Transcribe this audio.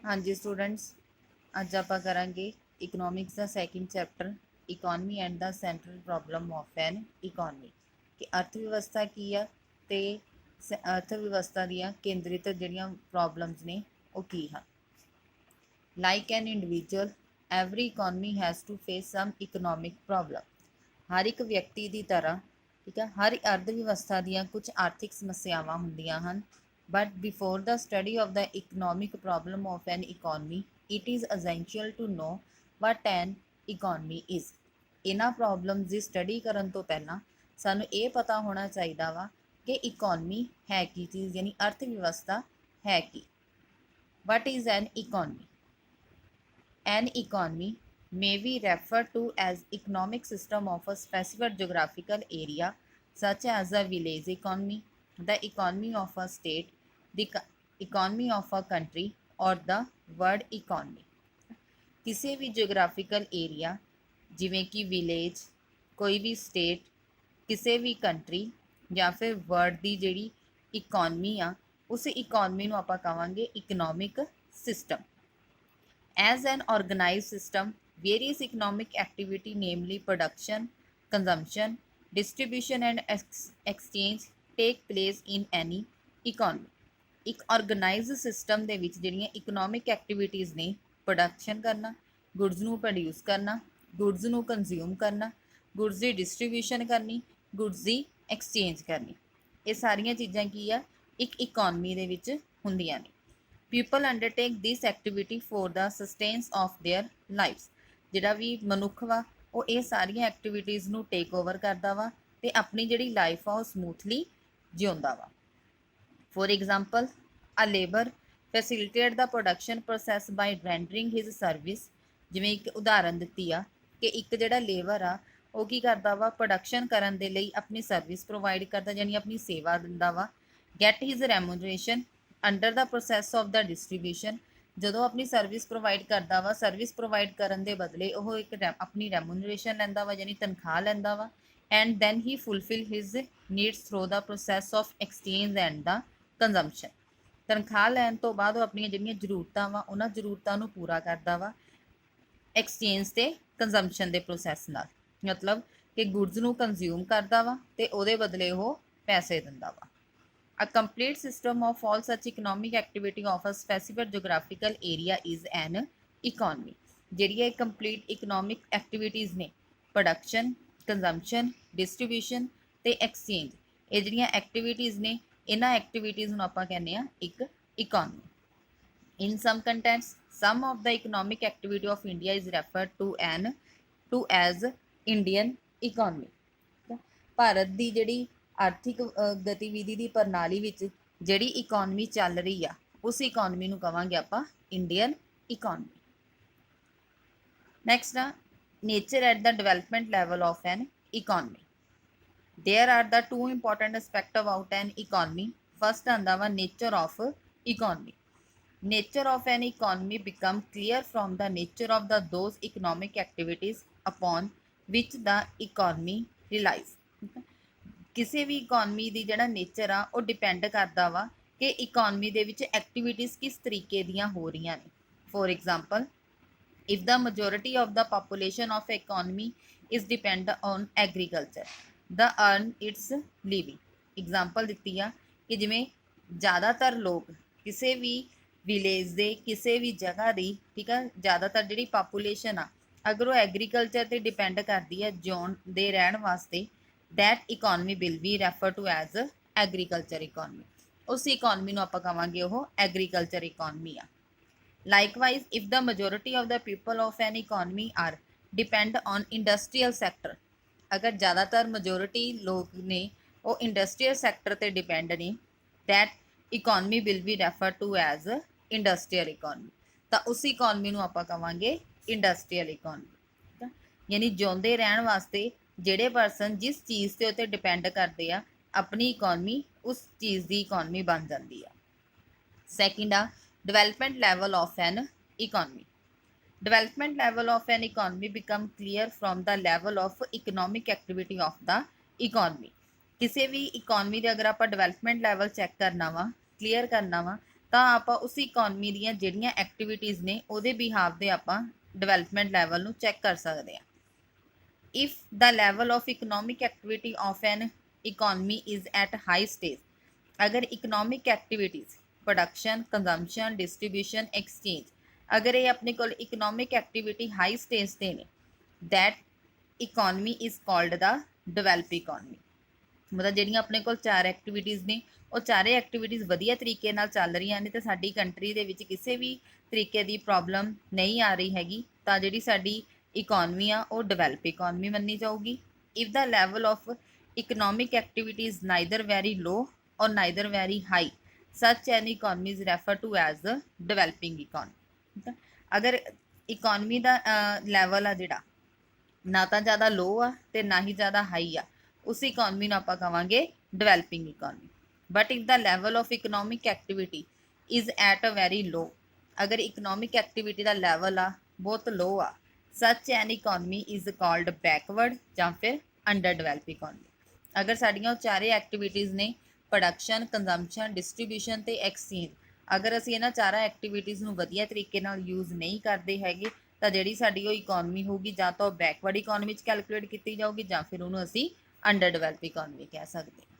हाँ जी स्टूडेंट्स, अज आप करांगे इकनॉमिक्स का second chapter economy and the central problem of an economy कि अर्थव्यवस्था की है ते अर्थव्यवस्था दियां केंद्रित जिहड़ियां प्रॉब्लम्स ने वो की हैं। Like an individual every economy has to face some economic problem. हर एक व्यक्ति की तरह ठीक है हर अर्थव्यवस्था दियां कुछ आर्थिक समस्यावां हुंदियां हन। But before the study of the economic problem of an economy it is essential to know what an economy is. इन्हां प्रॉब्लम्स की स्टडी करन तो पहलां सानूं ये पता होना चाहिए वा कि इकॉनमी है की चीज़, यानी अर्थव्यवस्था है की। What is an economy? An economy may be referred to as economic system of a specific geographical area such as a village economy, the economy of a state, the economy of a country or the world economy। किसी भी geographical area जिमें कि village, कोई भी state, किसी भी country या फिर वर्ल्ड की जिहड़ी इकॉनमी आ उस इकॉनमी नूं आपां कहांगे economic system. As an organized system, various economic activity, namely production, consumption, distribution and exchange take place in any economy। एक ऑर्गेनाइज सिस्टम ਦੇ ਵਿੱਚ ਜਿਹੜੀਆਂ ਇਕਨੋਮਿਕ ਐਕਟੀਵਿਟੀਜ਼ ਨੇ, ਪ੍ਰੋਡਕਸ਼ਨ ਕਰਨਾ, ਗੁੱਡਸ ਨੂੰ ਪ੍ਰੋਡਿਊਸ ਕਰਨਾ, ਗੁੱਡਸ ਨੂੰ ਕੰਜ਼ਿਊਮ ਕਰਨਾ, ਗੁੱਡਸ ਦੀ ਡਿਸਟ੍ਰੀਬਿਊਸ਼ਨ ਕਰਨੀ, ਗੁੱਡਸ ਦੀ ਐਕਸਚੇਂਜ ਕਰਨੀ, ਇਹ ਸਾਰੀਆਂ ਚੀਜ਼ਾਂ ਕੀ ਆ ਇੱਕ ਇਕਨੋਮੀ ਦੇ ਵਿੱਚ ਹੁੰਦੀਆਂ ਨੇ। People undertake this activity for the sustenance of their lifes. ਜਿਹੜਾ ਵੀ ਮਨੁੱਖ ਵਾ ਉਹ ਇਹ ਸਾਰੀਆਂ ਐਕਟੀਵਿਟੀਜ਼ ਨੂੰ ਟੇਕ ਓਵਰ ਕਰਦਾ ਵਾ ਤੇ ਆਪਣੀ ਜਿਹੜੀ ਲਾਈਫ ਆ ਉਹ ਸਮੂਥਲੀ ਜਿਉਂਦਾ ਵਾ। For example, a labour facilitate the production process by rendering his service. ਜਿਵੇਂ ਇੱਕ ਉਦਾਹਰਨ ਦਿੱਤੀ ਆ ਕਿ ਇੱਕ ਜਿਹੜਾ ਲੇਬਰ ਆ ਉਹ ਕੀ ਕਰਦਾ ਵਾ, ਪ੍ਰੋਡਕਸ਼ਨ ਕਰਨ ਦੇ ਲਈ ਆਪਣੀ ਸਰਵਿਸ ਪ੍ਰੋਵਾਈਡ ਕਰਦਾ, ਯਾਨੀ ਆਪਣੀ ਸੇਵਾ ਦਿੰਦਾ ਵਾ। Get his remuneration under the process of the distribution. ਜਦੋਂ ਆਪਣੀ ਸਰਵਿਸ ਪ੍ਰੋਵਾਈਡ ਕਰਦਾ ਵਾ, ਸਰਵਿਸ ਪ੍ਰੋਵਾਈਡ ਕਰਨ ਦੇ ਬਦਲੇ ਉਹ ਇੱਕ ਆਪਣੀ ਰੈਮੂਨਰੇਸ਼ਨ ਲੈਂਦਾ ਵਾ, ਯਾਨੀ ਤਨਖਾਹ ਲੈਂਦਾ ਵਾ। And then he fulfil his needs through the process of exchange and the consumption. ਤਨਖਾਹ ਲੈਣ ਤੋਂ ਬਾਅਦ ਉਹ ਆਪਣੀਆਂ ਜਿਹੜੀਆਂ ਜ਼ਰੂਰਤਾਂ ਵਾ ਉਹਨਾਂ ਜ਼ਰੂਰਤਾਂ ਨੂੰ ਪੂਰਾ ਕਰਦਾ ਵਾ ਐਕਸਚੇਂਜ ਤੇ ਕੰਜ਼ੰਪਸ਼ਨ ਦੇ ਪ੍ਰੋਸੈਸ ਨਾਲ। ਮਤਲਬ ਕਿ ਗੁੱਡਸ ਨੂੰ ਕੰਜ਼ਿਊਮ ਕਰਦਾ ਵਾ ਤੇ ਉਹਦੇ ਬਦਲੇ ਉਹ ਪੈਸੇ ਦਿੰਦਾ ਵਾ। A complete system of all such economic activity of a specific geographical area is an economy। ਜਿਹੜੀ ਇਹ ਕੰਪਲੀਟ ਇਕਨੋਮਿਕ ਐਕਟੀਵਿਟੀਜ਼ ਨੇ, ਪ੍ਰੋਡਕਸ਼ਨ, ਕੰਜ਼ੰਪਸ਼ਨ, ਡਿਸਟ੍ਰੀਬਿਊਸ਼ਨ ਤੇ ਐਕਸਚੇਂਜ, ਇਹ ਜਿਹੜੀਆਂ ਐਕਟੀਵਿਟੀਜ਼ ਨੇ ਇਹਨਾਂ ਐਕਟੀਵਿਟੀਜ਼ ਨੂੰ ਆਪਾਂ ਕਹਿੰਦੇ ਆ ਇੱਕ economy. In some contexts, some of the economic activity of India is referred to as Indian economy। Bharat ਦੀ ਜਿਹੜੀ ਆਰਥਿਕ ਗਤੀਵਿਧੀ ਦੀ ਪ੍ਰਣਾਲੀ ਵਿੱਚ ਜਿਹੜੀ ਇਕਨੋਮੀ ਚੱਲ ਰਹੀ ਆ ਉਸ ਇਕਨੋਮੀ ਨੂੰ ਕਵਾਂਗੇ ਆਪਾਂ ਇੰਡੀਅਨ ਇਕਨੋਮੀ। ਨੈਕਸਟ ਆ nature at the development level of an economy. There are the two important aspect about an economy. First आंदा वा nature of economy. Nature of an economy become clear from the nature of the those economic activities upon which the economy relies. किसी भी economy की जिहड़ा nature आ वो depend करता वा कि इकॉनमी दे विच एक्टिविटीज़ किस तरीके दियां हो रही ने। For example, if the majority of the population of economy is depend on agriculture, the earn its living। Example ਦਿੱਤੀ ਆ ਕਿ ਜਿਵੇਂ ਜ਼ਿਆਦਾਤਰ ਲੋਕ ਕਿਸੇ ਵੀ ਵਿਲੇਜ ਦੇ ਕਿਸੇ ਵੀ ਜਗ੍ਹਾ ਦੀ ਠੀਕ ਆ ਜ਼ਿਆਦਾਤਰ ਜਿਹੜੀ ਪਾਪੂਲੇਸ਼ਨ ਆ ਅਗਰ ਉਹ ਐਗਰੀਕਲਚਰ ਤੇ ਡਿਪੈਂਡ ਕਰਦੀ ਹੈ ਜਿਉਣ ਦੇ ਰਹਿਣ ਵਾਸਤੇ, that economy will be referred to as agriculture economy। ਉਸ ਇਕਨੋਮੀ ਨੂੰ ਆਪਾਂ ਕਹਾਂਗੇ ਉਹ ਐਗਰੀਕਲਚਰ ਇਕਨੋਮੀ ਆ। Likewise, if the majority of the people of an economy are depend on industrial sector, अगर ज़्यादातर majority लोग ने वो industrial sector ते depend ने, that economy will be referred to as industrial economy। ਤਾਂ उस economy ਨੂੰ ਆਪਾਂ ਕਹਾਂਗੇ industrial economy। यानी ਜਿਉਂਦੇ ਰਹਿਣ ਵਾਸਤੇ ਜਿਹੜੇ ਪਰਸਨ ਜਿਸ ਚੀਜ਼ ਦੇ ਉੱਤੇ ਡਿਪੈਂਡ ਕਰਦੇ ਆ ਆਪਣੀ ਇਕਨੋਮੀ ਉਸ ਚੀਜ਼ ਦੀ ਇਕਨੋਮੀ ਬਣ ਜਾਂਦੀ ਆ। ਸੈਕਿੰਡ ਆ development level of an economy। Development level of an economy become clear from the level of economic activity of the economy। किसी भी इकॉनमी का अगर आप डेवलपमेंट लैवल चैक करना वा, क्लीयर करना वा ਤਾਂ ਆਪਾਂ ਉਸ ਇਕਨੋਮੀ ਦੀਆਂ ਜਿਹੜੀਆਂ ਐਕਟੀਵਿਟੀਜ਼ ਨੇ ਉਹਦੇ ਬਿਹਾਵ ਦੇ ਆਪਾਂ ਡਿਵੈਲਪਮੈਂਟ ਲੈਵਲ ਨੂੰ ਚੈੱਕ ਕਰ ਸਕਦੇ ਹਾਂ। If the level of economic activity of an economy is at high stage, अगर economic activities production, consumption, distribution, exchange अगर ये अपने को economic activity high stage ਤੇ ਨੇ, that economy is called the developed economy। ਮਤਲਬ ਜਿਹੜੀਆਂ ਆਪਣੇ ਕੋਲ 4 ਐਕਟੀਵਿਟੀਜ਼ ਨੇ ਉਹ ਚਾਰੇ ਐਕਟੀਵਿਟੀਜ਼ ਵਧੀਆ ਤਰੀਕੇ ਨਾਲ ਚੱਲ ਰਹੀਆਂ ਨੇ ਤੇ ਸਾਡੀ ਕੰਟਰੀ ਦੇ ਵਿੱਚ ਕਿਸੇ ਵੀ ਤਰੀਕੇ ਦੀ ਪ੍ਰੋਬਲਮ ਨਹੀਂ ਆ ਰਹੀ ਹੈਗੀ, ਤਾਂ ਜਿਹੜੀ ਸਾਡੀ ਇਕਨੋਮੀ ਆ ਉਹ ਡਿਵੈਲਪ ਇਕਨੋਮੀ ਮੰਨੀ ਜਾਊਗੀ। If the level of economic activity is neither very low or neither very high, such an economy is refer to as the developing economy. ਅਗਰ ਇਕਨੋਮੀ ਦਾ ਲੈਵਲ ਆ ਜਿਹੜਾ ਨਾ ਤਾਂ ਜ਼ਿਆਦਾ ਲੋ ਆ ਤੇ ਨਾ ਹੀ ਜ਼ਿਆਦਾ ਹਾਈ ਆ, ਉਸ ਇਕਨੋਮੀ ਨੂੰ ਆਪਾਂ ਕਹਾਂਗੇ developing economy. But if the level of economic activity is at a very low, ਅਗਰ ਇਕਨੋਮਿਕ ਐਕਟੀਵਿਟੀ ਦਾ ਲੈਵਲ ਆ ਬਹੁਤ ਲੋ ਆ, ਸੱਚ an economy is called backward ਜਾਂ ਫਿਰ ਅੰਡਰ ਡਿਵੈਲਪ ਇਕਨੋਮੀ। ਅਗਰ ਸਾਡੀਆਂ ਉਹ ਚਾਰੇ ਐਕਟੀਵਿਟੀਜ਼ ਨੇ ਪ੍ਰੋਡਕਸ਼ਨ, ਕੰਜ਼ੰਪਸ਼ਨ, ਡਿਸਟਰੀਬਿਊਸ਼ਨ ਤੇ ਐਕਸਚੇਂਜ, ਅਗਰ ਅਸੀਂ ਇਹਨਾਂ ਚਾਰਾਂ ਐਕਟੀਵਿਟੀਜ਼ ਨੂੰ ਵਧੀਆ ਤਰੀਕੇ ਨਾਲ ਯੂਜ਼ ਨਹੀਂ ਕਰਦੇ ਹੈਗੇ ਤਾਂ ਜਿਹੜੀ ਸਾਡੀ ਉਹ ਇਕਨੋਮੀ ਹੋਊਗੀ ਜਾਂ ਤਾਂ ਉਹ ਬੈਕਵਰਡ ਇਕਨੋਮੀ 'ਚ ਕੈਲਕੂਲੇਟ ਕੀਤੀ ਜਾਊਗੀ ਜਾਂ ਫਿਰ ਉਹਨੂੰ ਅਸੀਂ ਅੰਡਰ ਡਿਵੈਲਪ ਇਕਨੋਮੀ ਕਹਿ ਸਕਦੇ ਹਾਂ।